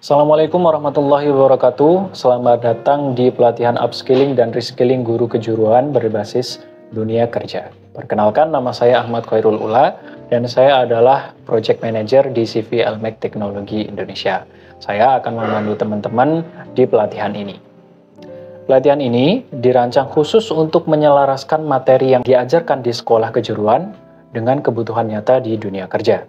Assalamualaikum warahmatullahi wabarakatuh. Selamat datang di pelatihan upskilling dan reskilling guru kejuruan berbasis dunia kerja. Perkenalkan, nama saya Ahmad Khairul Ula dan saya adalah Project Manager di CV Elmek Teknologi Indonesia. Saya akan memandu teman-teman di pelatihan ini. Pelatihan ini dirancang khusus untuk menyelaraskan materi yang diajarkan di sekolah kejuruan dengan kebutuhan nyata di dunia kerja.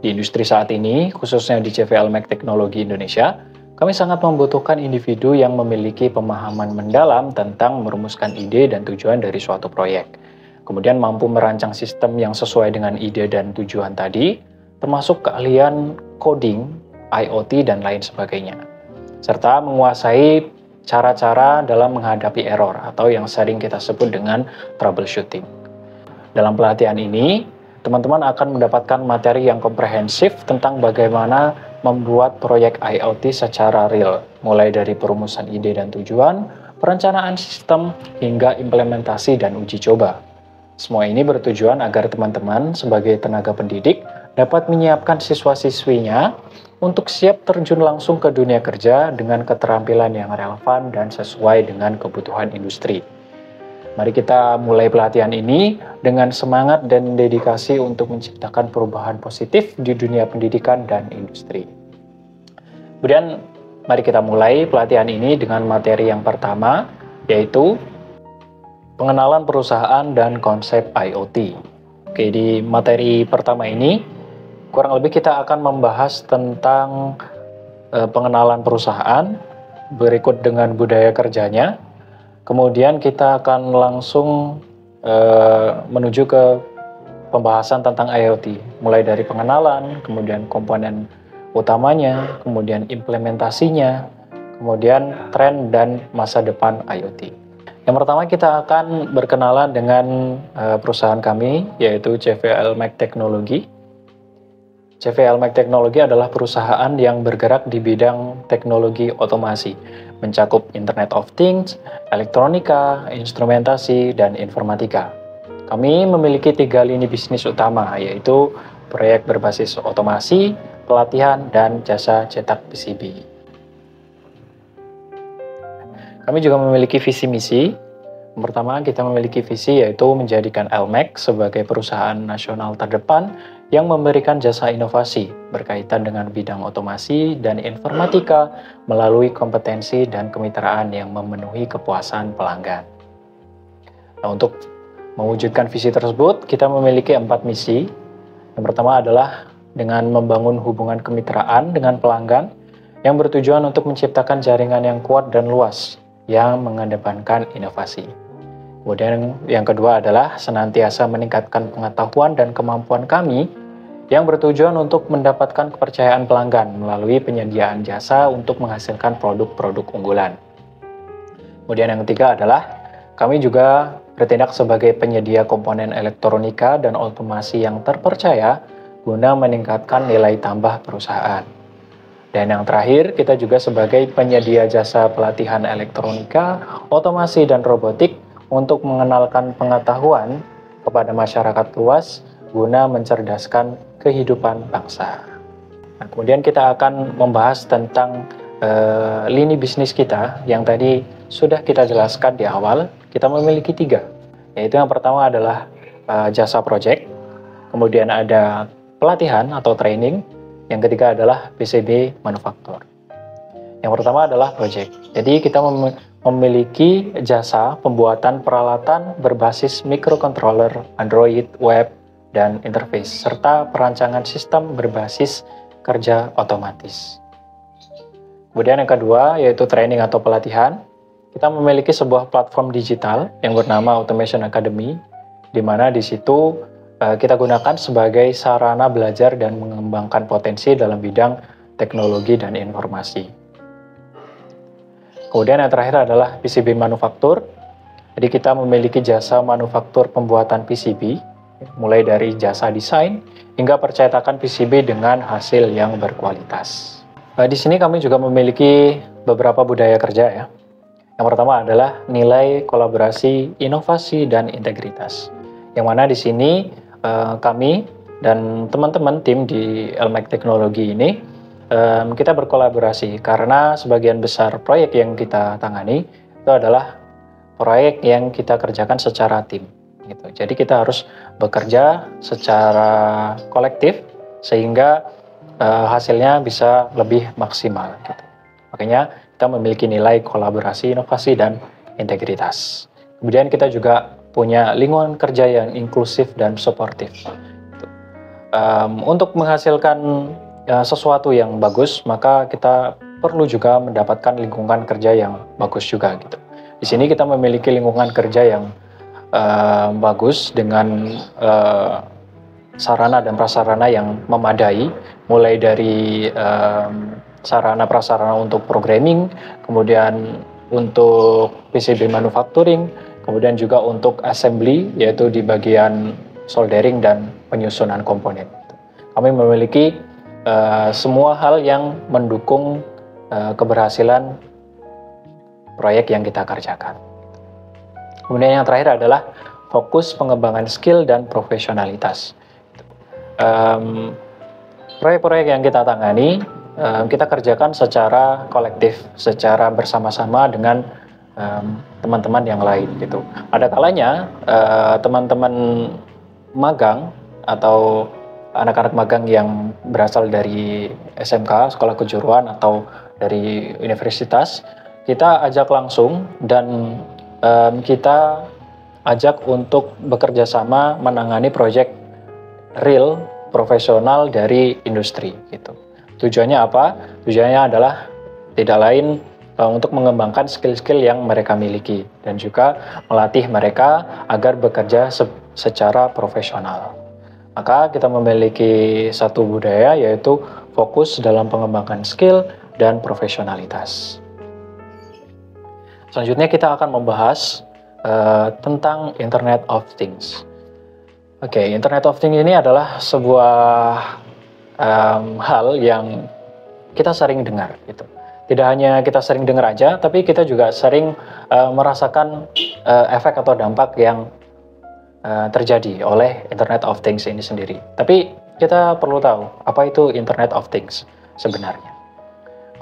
Di industri saat ini, khususnya di CV Elmek Teknologi Indonesia, kami sangat membutuhkan individu yang memiliki pemahaman mendalam tentang merumuskan ide dan tujuan dari suatu proyek. Kemudian mampu merancang sistem yang sesuai dengan ide dan tujuan tadi, termasuk keahlian coding, IoT, dan lain sebagainya. Serta menguasai cara-cara dalam menghadapi error atau yang sering kita sebut dengan troubleshooting. Dalam pelatihan ini, teman-teman akan mendapatkan materi yang komprehensif tentang bagaimana membuat proyek IoT secara real, mulai dari perumusan ide dan tujuan, perencanaan sistem, hingga implementasi dan uji coba. Semua ini bertujuan agar teman-teman sebagai tenaga pendidik dapat menyiapkan siswa-siswinya untuk siap terjun langsung ke dunia kerja dengan keterampilan yang relevan dan sesuai dengan kebutuhan industri. Mari kita mulai pelatihan ini dengan semangat dan dedikasi untuk menciptakan perubahan positif di dunia pendidikan dan industri. Kemudian, mari kita mulai pelatihan ini dengan materi yang pertama, yaitu pengenalan perusahaan dan konsep IoT. Oke, di materi pertama ini, kurang lebih kita akan membahas tentang pengenalan perusahaan, berikut dengan budaya kerjanya. Kemudian kita akan langsung menuju ke pembahasan tentang IoT, mulai dari pengenalan, kemudian komponen utamanya, kemudian implementasinya, kemudian tren dan masa depan IoT. Yang pertama kita akan berkenalan dengan perusahaan kami, yaitu CV Elmek Teknologi. CV Elmek Teknologi adalah perusahaan yang bergerak di bidang teknologi otomasi, mencakup Internet of Things, elektronika, instrumentasi, dan informatika. Kami memiliki 3 lini bisnis utama, yaitu proyek berbasis otomasi, pelatihan, dan jasa cetak PCB. Kami juga memiliki visi misi. Yang pertama, kita memiliki visi yaitu menjadikan Elmek sebagai perusahaan nasional terdepan yang memberikan jasa inovasi berkaitan dengan bidang otomasi dan informatika melalui kompetensi dan kemitraan yang memenuhi kepuasan pelanggan. Nah, untuk mewujudkan visi tersebut, kita memiliki 4 misi. Yang pertama adalah dengan membangun hubungan kemitraan dengan pelanggan yang bertujuan untuk menciptakan jaringan yang kuat dan luas yang mengedepankan inovasi. Kemudian yang kedua adalah senantiasa meningkatkan pengetahuan dan kemampuan kami yang bertujuan untuk mendapatkan kepercayaan pelanggan melalui penyediaan jasa untuk menghasilkan produk-produk unggulan. Kemudian yang ketiga adalah kami juga bertindak sebagai penyedia komponen elektronika dan otomasi yang terpercaya guna meningkatkan nilai tambah perusahaan. Dan yang terakhir, kita juga sebagai penyedia jasa pelatihan elektronika, otomasi, dan robotik untuk mengenalkan pengetahuan kepada masyarakat luas guna mencerdaskan kehidupan bangsa. Nah, kemudian kita akan membahas tentang lini bisnis kita yang tadi sudah kita jelaskan di awal. Kita memiliki 3, yaitu yang pertama adalah jasa project, kemudian ada pelatihan atau training, yang ketiga adalah PCB manufaktur. Yang pertama adalah project. Jadi kita memiliki jasa pembuatan peralatan berbasis microcontroller, Android, web, dan interface, serta perancangan sistem berbasis kerja otomatis. Kemudian yang kedua yaitu training atau pelatihan. Kita memiliki sebuah platform digital yang bernama Automation Academy, di mana di situ kita gunakan sebagai sarana belajar dan mengembangkan potensi dalam bidang teknologi dan informasi. Kemudian yang terakhir adalah PCB manufaktur. Jadi kita memiliki jasa manufaktur pembuatan PCB, mulai dari jasa desain hingga percetakan PCB dengan hasil yang berkualitas. Di sini kami juga memiliki beberapa budaya kerja ya. Yang pertama adalah nilai kolaborasi, inovasi, dan integritas. Yang mana di sini kami dan teman-teman tim di Elmek Teknologi ini kita berkolaborasi karena sebagian besar proyek yang kita tangani itu adalah proyek yang kita kerjakan secara tim gitu. Jadi kita harus bekerja secara kolektif sehingga hasilnya bisa lebih maksimal gitu. Makanya kita memiliki nilai kolaborasi, inovasi, dan integritas. Kemudian kita juga punya lingkungan kerja yang inklusif dan suportif. Untuk menghasilkan sesuatu yang bagus, maka kita perlu juga mendapatkan lingkungan kerja yang bagus juga gitu. Di sini kita memiliki lingkungan kerja yang bagus dengan sarana dan prasarana yang memadai, mulai dari sarana prasarana untuk programming, kemudian untuk PCB manufacturing, kemudian juga untuk assembly, yaitu di bagian soldering dan penyusunan komponen. Kami memiliki semua hal yang mendukung keberhasilan proyek yang kita kerjakan. Kemudian yang terakhir adalah fokus pengembangan skill dan profesionalitas. Proyek-proyek yang kita tangani, kita kerjakan secara kolektif, secara bersama-sama dengan teman-teman yang lain gitu. Ada kalanya teman-teman magang atau anak-anak magang yang berasal dari SMK, sekolah kejuruan, atau dari universitas, kita ajak langsung dan kita ajak untuk bekerja sama menangani proyek real profesional dari industri gitu. Tujuannya apa? Tujuannya adalah tidak lain untuk mengembangkan skill-skill yang mereka miliki dan juga melatih mereka agar bekerja secara profesional. Maka kita memiliki satu budaya, yaitu fokus dalam pengembangan skill dan profesionalitas. Selanjutnya kita akan membahas tentang Internet of Things. Oke, Internet of Things ini adalah sebuah hal yang kita sering dengar gitu. Tidak hanya kita sering dengar aja, tapi kita juga sering merasakan efek atau dampak yang terjadi oleh Internet of Things ini sendiri. Tapi kita perlu tahu apa itu Internet of Things sebenarnya.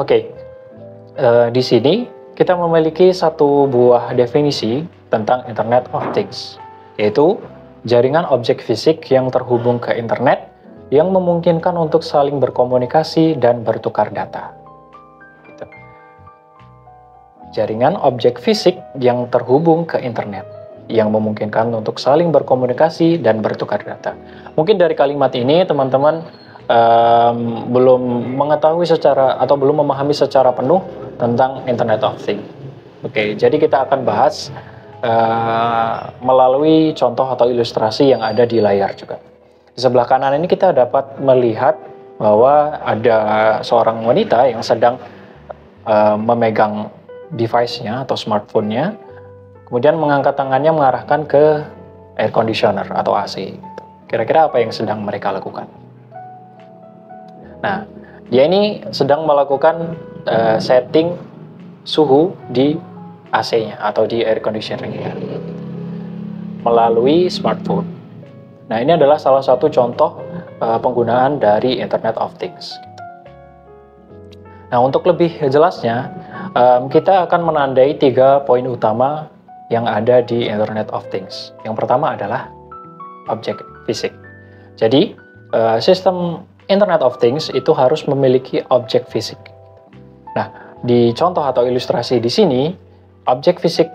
Oke, di sini kita memiliki satu buah definisi tentang Internet of Things, yaitu jaringan objek fisik yang terhubung ke internet yang memungkinkan untuk saling berkomunikasi dan bertukar data. Gitu. Jaringan objek fisik yang terhubung ke internet yang memungkinkan untuk saling berkomunikasi dan bertukar data. Mungkin dari kalimat ini teman-teman belum mengetahui secara atau belum memahami secara penuh tentang Internet of Things. Oke, jadi kita akan bahas melalui contoh atau ilustrasi yang ada di layar juga. Di sebelah kanan ini kita dapat melihat bahwa ada seorang wanita yang sedang memegang device-nya atau smartphone-nya, kemudian mengangkat tangannya mengarahkan ke air conditioner atau AC. Kira-kira apa yang sedang mereka lakukan? Nah, dia ini sedang melakukan setting suhu di AC-nya atau di air conditioner-nya melalui smartphone. Nah, ini adalah salah satu contoh penggunaan dari Internet of Things. Nah, untuk lebih jelasnya, kita akan menandai 3 poin utama yang ada di Internet of Things. Yang pertama adalah objek fisik. Jadi, sistem Internet of Things itu harus memiliki objek fisik. Nah, di contoh atau ilustrasi di sini, objek fisik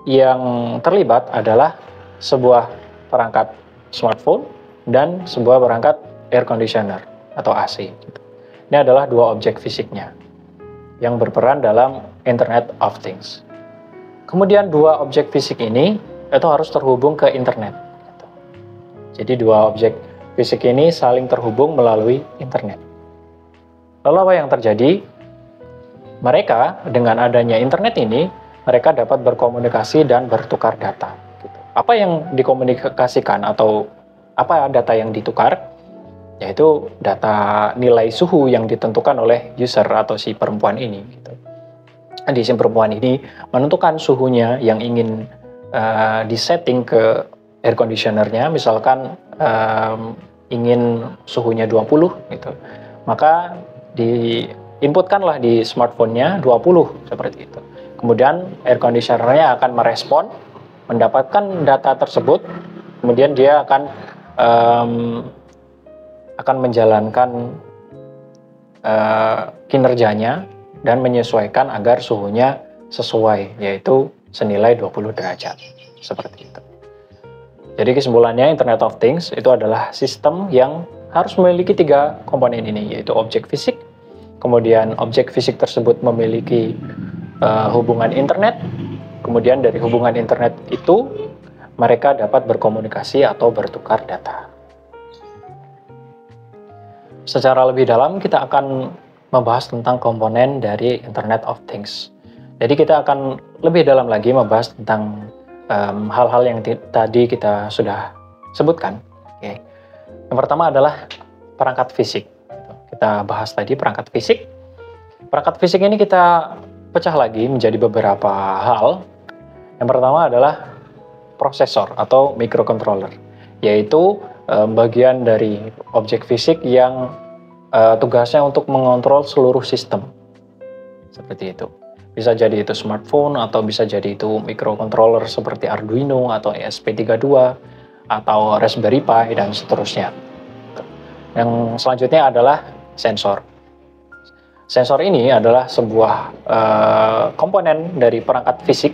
yang terlibat adalah sebuah perangkat smartphone dan sebuah perangkat air conditioner atau AC. Ini adalah 2 objek fisiknya yang berperan dalam Internet of Things. Kemudian 2 objek fisik ini itu harus terhubung ke internet. Jadi 2 objek fisik ini saling terhubung melalui internet. Lalu apa yang terjadi? Mereka dengan adanya internet ini, mereka dapat berkomunikasi dan bertukar data. Gitu. Apa yang dikomunikasikan atau apa data yang ditukar? Yaitu data nilai suhu yang ditentukan oleh user atau si perempuan ini. Gitu. Di si perempuan ini menentukan suhunya yang ingin disetting ke air conditioner-nya, misalkan ingin suhunya 20 gitu. Maka diinputkanlah di smartphone-nya 20 seperti itu. Kemudian air conditioner-nya akan merespon, mendapatkan data tersebut, kemudian dia akan menjalankan kinerjanya dan menyesuaikan agar suhunya sesuai, yaitu senilai 20 derajat seperti itu. Jadi kesimpulannya, Internet of Things itu adalah sistem yang harus memiliki 3 komponen ini, yaitu objek fisik, kemudian objek fisik tersebut memiliki hubungan internet, kemudian dari hubungan internet itu mereka dapat berkomunikasi atau bertukar data. Secara lebih dalam kita akan membahas tentang komponen dari Internet of Things. Jadi kita akan lebih dalam lagi membahas tentang hal-hal yang tadi kita sudah sebutkan. Oke. Yang pertama adalah perangkat fisik. Kita bahas tadi perangkat fisik. Perangkat fisik ini kita pecah lagi menjadi beberapa hal. Yang pertama adalah prosesor atau microcontroller, yaitu bagian dari objek fisik yang tugasnya untuk mengontrol seluruh sistem. Seperti itu. Bisa jadi itu smartphone, atau bisa jadi itu microcontroller seperti Arduino atau ESP32 atau Raspberry Pi dan seterusnya. Yang selanjutnya adalah sensor. Sensor ini adalah sebuah komponen dari perangkat fisik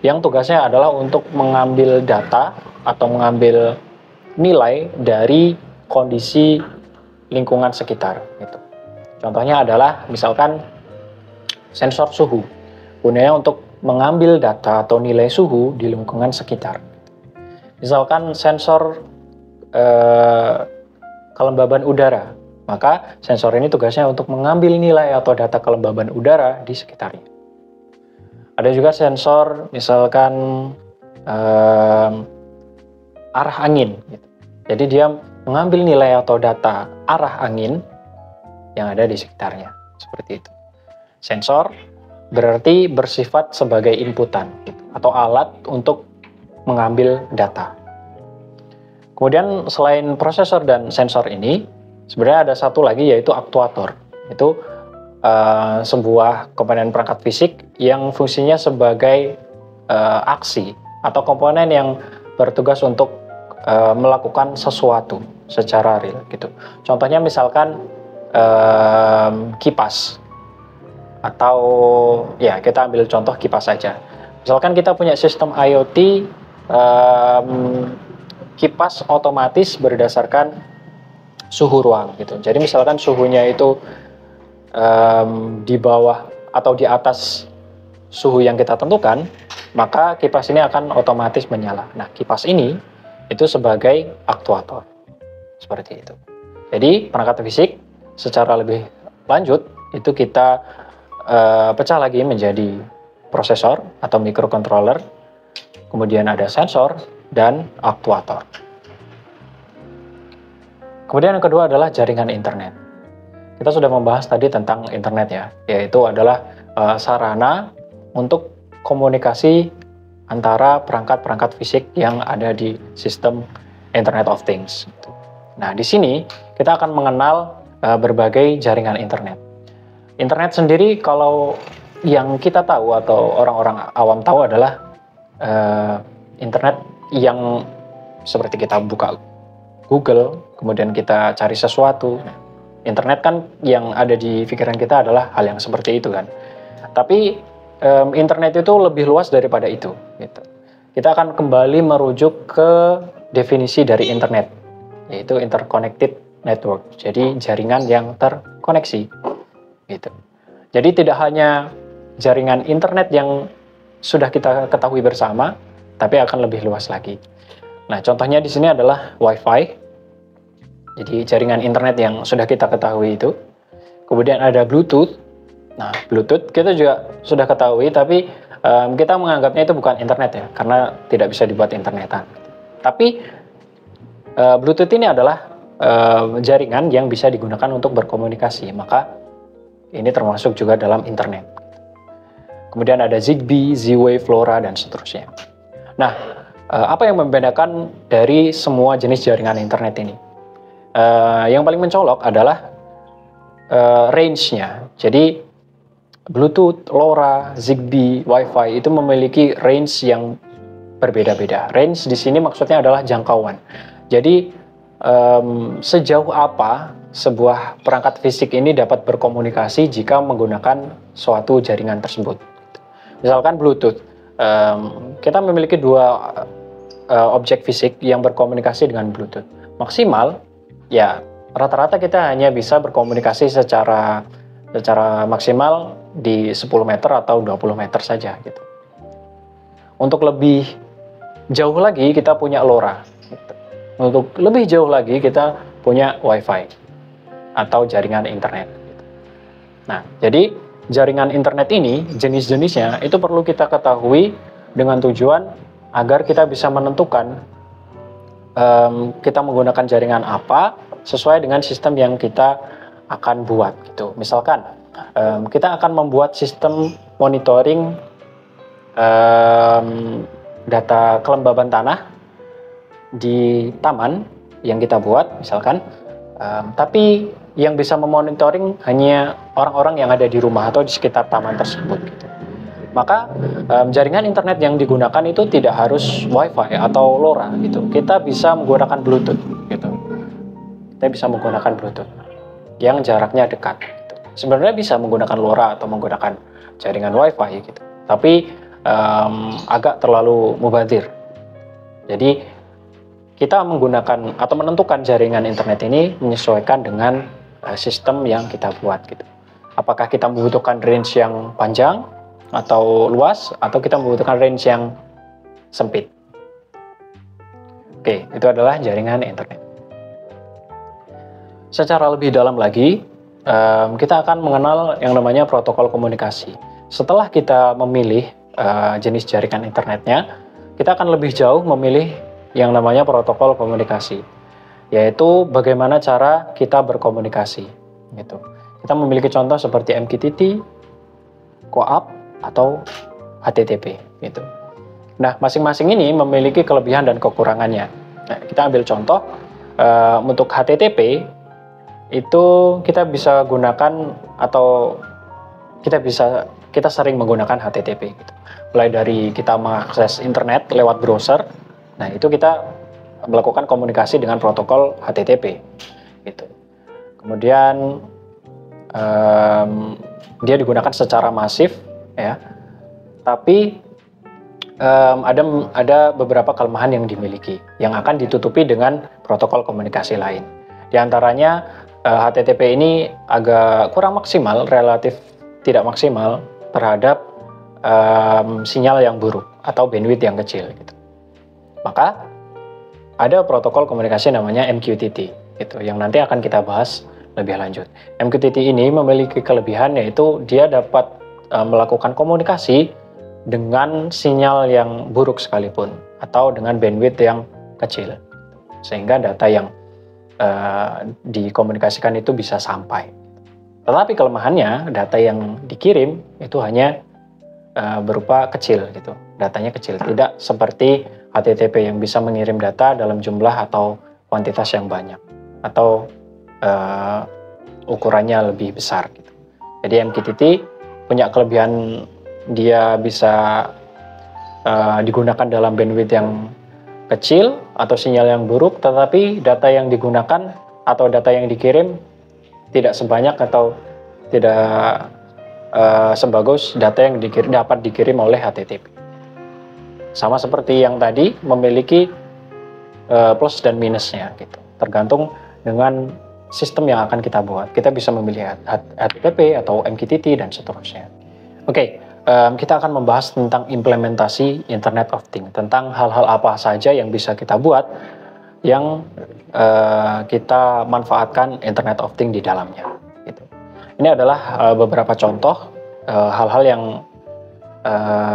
yang tugasnya adalah untuk mengambil data atau mengambil nilai dari kondisi lingkungan sekitar. Gitu. Contohnya adalah misalkan sensor suhu, gunanya untuk mengambil data atau nilai suhu di lingkungan sekitar. Misalkan sensor kelembaban udara, maka sensor ini tugasnya untuk mengambil nilai atau data kelembaban udara di sekitarnya. Ada juga sensor misalkan arah angin. Gitu. Jadi dia mengambil nilai atau data arah angin yang ada di sekitarnya. Seperti itu. Sensor berarti bersifat sebagai inputan gitu, atau alat untuk mengambil data. Kemudian selain prosesor dan sensor ini, sebenarnya ada satu lagi yaitu aktuator. Itu sebuah komponen perangkat fisik yang fungsinya sebagai aksi atau komponen yang bertugas untuk melakukan sesuatu secara real gitu. Contohnya misalkan kipas, atau ya kita ambil contoh kipas saja. Misalkan kita punya sistem IoT, kipas otomatis berdasarkan suhu ruang gitu. Jadi misalkan suhunya itu di bawah atau di atas suhu yang kita tentukan, maka kipas ini akan otomatis menyala. Nah, kipas ini itu sebagai aktuator. Seperti itu. Jadi, perangkat fisik secara lebih lanjut itu kita pecah lagi menjadi prosesor atau microcontroller, kemudian ada sensor dan aktuator. Kemudian yang kedua adalah jaringan internet. Kita sudah membahas tadi tentang internet ya, yaitu adalah sarana untuk komunikasi antara perangkat-perangkat fisik yang ada di sistem Internet of Things. Nah, di sini kita akan mengenal berbagai jaringan internet. Internet sendiri kalau yang kita tahu atau orang-orang awam tahu adalah internet yang seperti kita buka Google, kemudian kita cari sesuatu. Internet kan yang ada di pikiran kita adalah hal yang seperti itu kan. Tapi internet itu lebih luas daripada itu. Gitu. Kita akan kembali merujuk ke definisi dari internet, yaitu interconnected network. Jadi jaringan yang terkoneksi. Gitu. Jadi tidak hanya jaringan internet yang sudah kita ketahui bersama, tapi akan lebih luas lagi. Nah, contohnya di sini adalah Wi-Fi. Jadi jaringan internet yang sudah kita ketahui itu. Kemudian ada Bluetooth. Nah, Bluetooth kita juga sudah ketahui, tapi kita menganggapnya itu bukan internet ya, karena tidak bisa dibuat internetan. Tapi Bluetooth ini adalah jaringan yang bisa digunakan untuk berkomunikasi, maka ini termasuk juga dalam internet. Kemudian ada Zigbee, Z-Wave, LoRa, dan seterusnya. Nah, apa yang membedakan dari semua jenis jaringan internet ini? Yang paling mencolok adalah range-nya. Jadi Bluetooth, LoRa, Zigbee, Wi-Fi itu memiliki range yang berbeda-beda. Range di sini maksudnya adalah jangkauan. Jadi sejauh apa sebuah perangkat fisik ini dapat berkomunikasi jika menggunakan suatu jaringan tersebut. Misalkan Bluetooth, kita memiliki dua objek fisik yang berkomunikasi dengan Bluetooth. Maksimal, ya rata-rata kita hanya bisa berkomunikasi secara maksimal di 10 meter atau 20 meter saja gitu. Untuk lebih jauh lagi kita punya LoRa. Untuk lebih jauh lagi kita punya Wi-Fi atau jaringan internet. Nah, jadi jaringan internet ini jenis-jenisnya itu perlu kita ketahui dengan tujuan agar kita bisa menentukan kita menggunakan jaringan apa sesuai dengan sistem yang kita akan buat gitu. Misalkan kita akan membuat sistem monitoring data kelembaban tanah di taman yang kita buat misalkan, tapi yang bisa memonitoring hanya orang-orang yang ada di rumah atau di sekitar taman tersebut gitu. Maka jaringan internet yang digunakan itu tidak harus Wi-Fi atau LoRa gitu. Kita bisa menggunakan Bluetooth gitu. Kita bisa menggunakan Bluetooth yang jaraknya dekat gitu. Sebenarnya bisa menggunakan LoRa atau menggunakan jaringan Wi-Fi gitu. Tapi agak terlalu mubazir. Jadi kita menggunakan atau menentukan jaringan internet ini menyesuaikan dengan sistem yang kita buat gitu. Apakah kita membutuhkan range yang panjang atau luas, atau kita membutuhkan range yang sempit. Oke, itu adalah jaringan internet. Secara lebih dalam lagi, kita akan mengenal yang namanya protokol komunikasi. Setelah kita memilih jenis jaringan internetnya, kita akan lebih jauh memilih yang namanya protokol komunikasi, yaitu bagaimana cara kita berkomunikasi gitu. Kita memiliki contoh seperti MQTT, QoAP, atau HTTP gitu. Nah, masing-masing ini memiliki kelebihan dan kekurangannya. Nah, kita ambil contoh untuk HTTP itu kita bisa gunakan atau kita sering menggunakan HTTP gitu. Mulai dari kita mengakses internet lewat browser. Nah, itu kita melakukan komunikasi dengan protokol HTTP gitu. Kemudian dia digunakan secara masif ya. Tapi ada beberapa kelemahan yang dimiliki yang akan ditutupi dengan protokol komunikasi lain. Di antaranya HTTP ini agak kurang maksimal, relatif tidak maksimal terhadap sinyal yang buruk atau bandwidth yang kecil gitu. Maka ada protokol komunikasi namanya MQTT gitu, yang nanti akan kita bahas lebih lanjut. MQTT ini memiliki kelebihan yaitu dia dapat melakukan komunikasi dengan sinyal yang buruk sekalipun atau dengan bandwidth yang kecil, sehingga data yang dikomunikasikan itu bisa sampai. Tetapi kelemahannya data yang dikirim itu hanya berupa kecil gitu, datanya kecil, tidak seperti HTTP yang bisa mengirim data dalam jumlah atau kuantitas yang banyak atau ukurannya lebih besar gitu. Jadi MQTT punya kelebihan, dia bisa digunakan dalam bandwidth yang kecil atau sinyal yang buruk, tetapi data yang digunakan atau data yang dikirim tidak sebanyak atau tidak sebagus data yang dapat dikirim oleh HTTP. Sama seperti yang tadi, memiliki plus dan minusnya gitu. Tergantung dengan sistem yang akan kita buat. Kita bisa memilih HTTP atau MQTT dan seterusnya. Oke, kita akan membahas tentang implementasi Internet of Things, tentang hal-hal apa saja yang bisa kita buat yang kita manfaatkan Internet of Things di dalamnya. Gitu. Ini adalah beberapa contoh hal-hal yang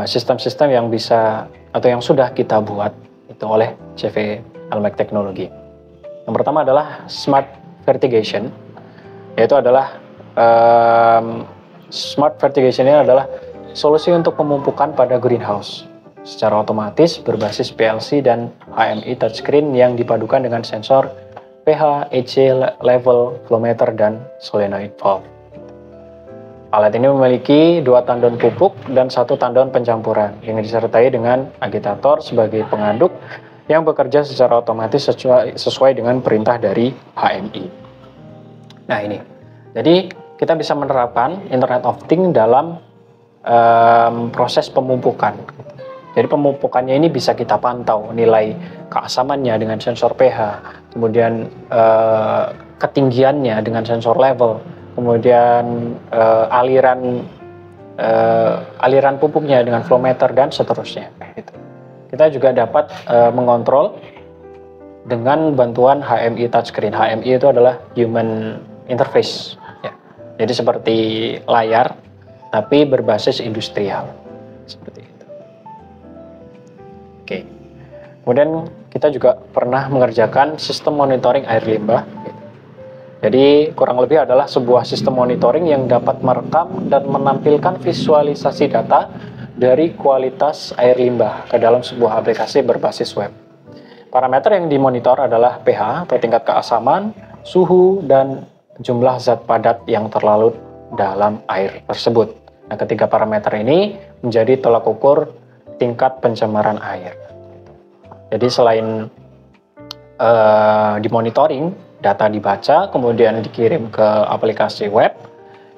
sistem-sistem yang bisa atau yang sudah kita buat itu oleh CV Almec Technology. Yang pertama adalah Smart Fertigation, yaitu adalah Smart Fertigation ini adalah solusi untuk pemumpukan pada greenhouse secara otomatis berbasis PLC dan HMI touchscreen yang dipadukan dengan sensor pH, EC, level, flow meter, dan solenoid valve. Alat ini memiliki 2 tandon pupuk dan 1 tandon pencampuran yang disertai dengan agitator sebagai pengaduk yang bekerja secara otomatis sesuai dengan perintah dari HMI. Nah ini, jadi kita bisa menerapkan Internet of Things dalam proses pemupukan. Jadi pemupukannya ini bisa kita pantau nilai keasamannya dengan sensor pH, kemudian ketinggiannya dengan sensor level, kemudian aliran pupuknya dengan flow meter dan seterusnya. Gitu. Kita juga dapat mengontrol dengan bantuan HMI touchscreen. HMI itu adalah human interface, ya. Jadi seperti layar, tapi berbasis industrial, seperti itu. Oke. Kemudian kita juga pernah mengerjakan sistem monitoring air limbah. Jadi kurang lebih adalah sebuah sistem monitoring yang dapat merekam dan menampilkan visualisasi data dari kualitas air limbah ke dalam sebuah aplikasi berbasis web. Parameter yang dimonitor adalah pH atau tingkat keasaman, suhu, dan jumlah zat padat yang terlarut dalam air tersebut. Nah, ketiga parameter ini menjadi tolak ukur tingkat pencemaran air. Jadi selain dimonitoring, data dibaca, kemudian dikirim ke aplikasi web,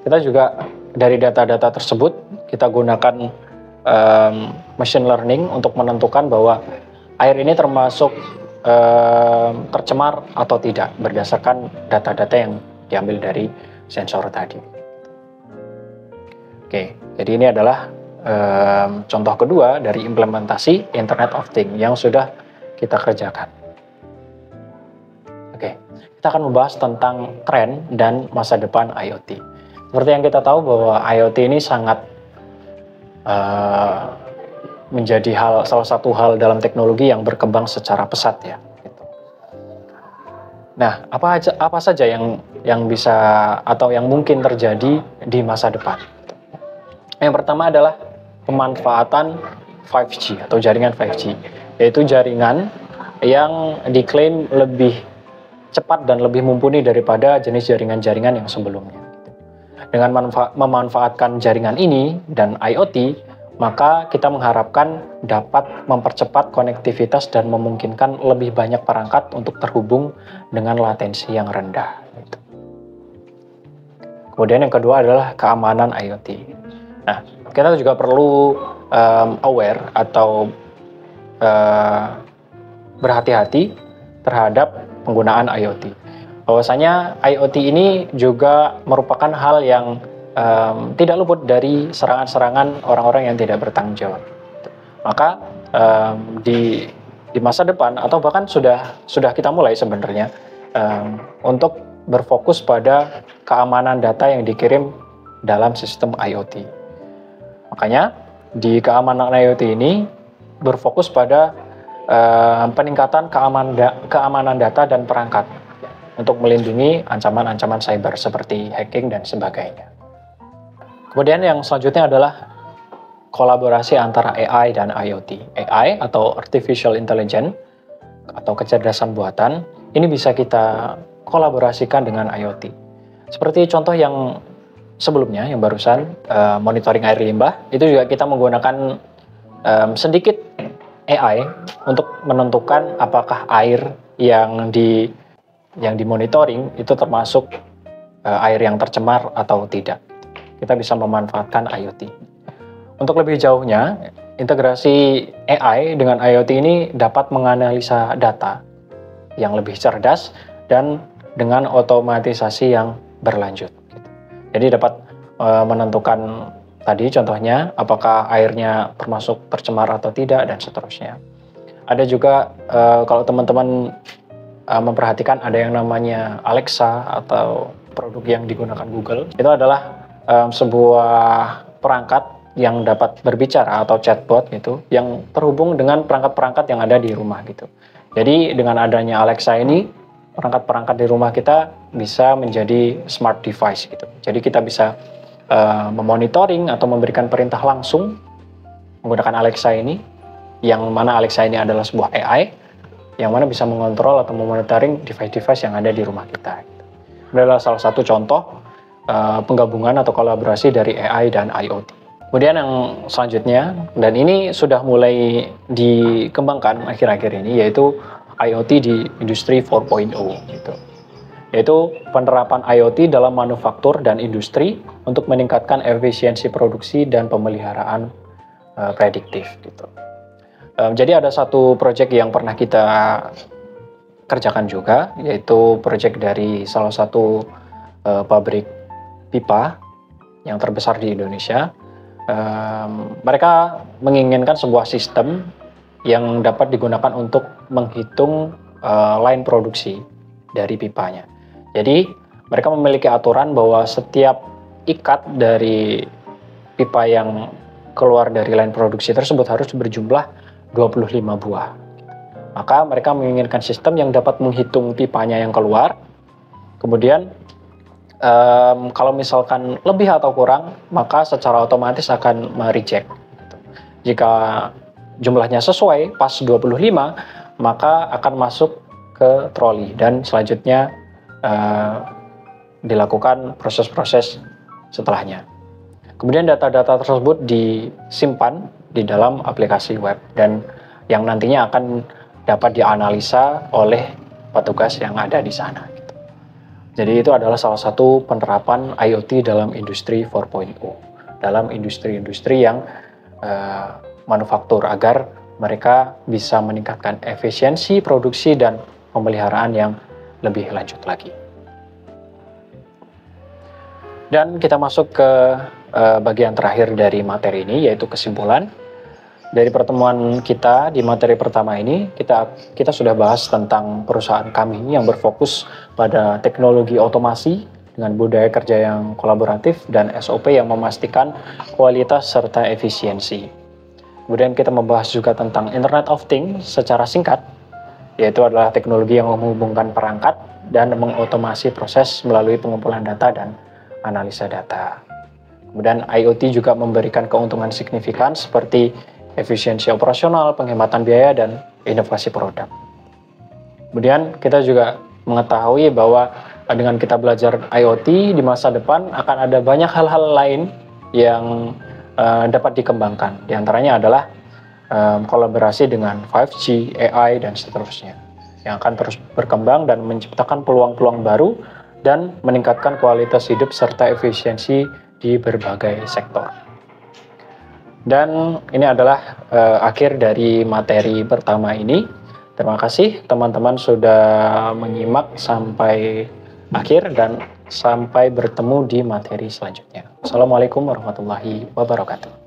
kita juga dari data-data tersebut kita gunakan machine learning untuk menentukan bahwa air ini termasuk tercemar atau tidak berdasarkan data-data yang diambil dari sensor tadi. Oke, jadi ini adalah contoh kedua dari implementasi Internet of Things yang sudah kita kerjakan. Oke, kita akan membahas tentang tren dan masa depan IoT. Seperti yang kita tahu bahwa IoT ini sangat menjadi salah satu hal dalam teknologi yang berkembang secara pesat, ya. Nah, apa saja yang bisa atau yang mungkin terjadi di masa depan? Yang pertama adalah pemanfaatan 5G atau jaringan 5G, yaitu jaringan yang diklaim lebih cepat dan lebih mumpuni daripada jenis jaringan-jaringan yang sebelumnya. Dengan memanfaatkan jaringan ini dan IoT, maka kita mengharapkan dapat mempercepat konektivitas dan memungkinkan lebih banyak perangkat untuk terhubung dengan latensi yang rendah. Kemudian yang kedua adalah keamanan IoT. Nah, kita juga perlu aware atau berhati-hati terhadap penggunaan IoT. Bahwasanya IoT ini juga merupakan hal yang tidak luput dari serangan-serangan orang-orang yang tidak bertanggung jawab. Maka di masa depan atau bahkan sudah kita mulai sebenarnya untuk berfokus pada keamanan data yang dikirim dalam sistem IoT. Makanya di keamanan IoT ini berfokus pada peningkatan keamanan data dan perangkat untuk melindungi ancaman-ancaman cyber seperti hacking dan sebagainya. Kemudian yang selanjutnya adalah kolaborasi antara AI dan IoT. AI atau Artificial Intelligence atau kecerdasan buatan ini bisa kita kolaborasikan dengan IoT. Seperti contoh yang sebelumnya, yang barusan monitoring air limbah, itu juga kita menggunakan sedikit AI untuk menentukan apakah air yang dimonitoring itu termasuk air yang tercemar atau tidak. Kita bisa memanfaatkan IoT. Untuk lebih jauhnya, integrasi AI dengan IoT ini dapat menganalisa data yang lebih cerdas dan dengan otomatisasi yang berlanjut. Jadi dapat menentukan tadi contohnya apakah airnya termasuk tercemar atau tidak dan seterusnya. Ada juga kalau teman-teman memperhatikan ada yang namanya Alexa atau produk yang digunakan Google. Itu adalah sebuah perangkat yang dapat berbicara atau chatbot gitu, yang terhubung dengan perangkat-perangkat yang ada di rumah gitu. Jadi dengan adanya Alexa ini, perangkat-perangkat di rumah kita bisa menjadi smart device gitu. Jadi kita bisa memonitoring atau memberikan perintah langsung menggunakan Alexa ini, yang mana Alexa ini adalah sebuah AI yang mana bisa mengontrol atau memonitoring device-device yang ada di rumah kita. Ini adalah salah satu contoh penggabungan atau kolaborasi dari AI dan IoT. Kemudian yang selanjutnya, dan ini sudah mulai dikembangkan akhir-akhir ini, yaitu IoT di industri 4.0 gitu. Yaitu penerapan IoT dalam manufaktur dan industri untuk meningkatkan efisiensi produksi dan pemeliharaan prediktif gitu. Jadi ada satu proyek yang pernah kita kerjakan juga, yaitu proyek dari salah satu pabrik pipa yang terbesar di Indonesia. Mereka menginginkan sebuah sistem yang dapat digunakan untuk menghitung line produksi dari pipanya. Jadi mereka memiliki aturan bahwa setiap ikat dari pipa yang keluar dari line produksi tersebut harus berjumlah 25 buah. Maka mereka menginginkan sistem yang dapat menghitung pipanya yang keluar, kemudian kalau misalkan lebih atau kurang, maka secara otomatis akan mereject. Jika jumlahnya sesuai, pas 25, maka akan masuk ke troli dan selanjutnya dilakukan proses-proses setelahnya. Kemudian data-data tersebut disimpan di dalam aplikasi web dan yang nantinya akan dapat dianalisa oleh petugas yang ada di sana. Jadi itu adalah salah satu penerapan IoT dalam industri 4.0, dalam industri-industri yang manufaktur agar mereka bisa meningkatkan efisiensi produksi dan pemeliharaan yang lebih lanjut lagi. Dan kita masuk ke bagian terakhir dari materi ini, yaitu kesimpulan. Dari pertemuan kita di materi pertama ini, kita sudah bahas tentang perusahaan kami yang berfokus pada teknologi otomasi dengan budaya kerja yang kolaboratif dan SOP yang memastikan kualitas serta efisiensi. Kemudian kita membahas juga tentang Internet of Things secara singkat, yaitu adalah teknologi yang menghubungkan perangkat dan mengotomasi proses melalui pengumpulan data dan analisa data. Kemudian IoT juga memberikan keuntungan signifikan seperti efisiensi operasional, penghematan biaya, dan inovasi produk. Kemudian kita juga mengetahui bahwa dengan kita belajar IoT di masa depan akan ada banyak hal-hal lain yang dapat dikembangkan. Di antaranya adalah kolaborasi dengan 5G, AI, dan seterusnya, yang akan terus berkembang dan menciptakan peluang-peluang baru dan meningkatkan kualitas hidup serta efisiensi di berbagai sektor. Dan ini adalah akhir dari materi pertama ini. Terima kasih teman-teman sudah menyimak sampai akhir dan sampai bertemu di materi selanjutnya. Assalamualaikum warahmatullahi wabarakatuh.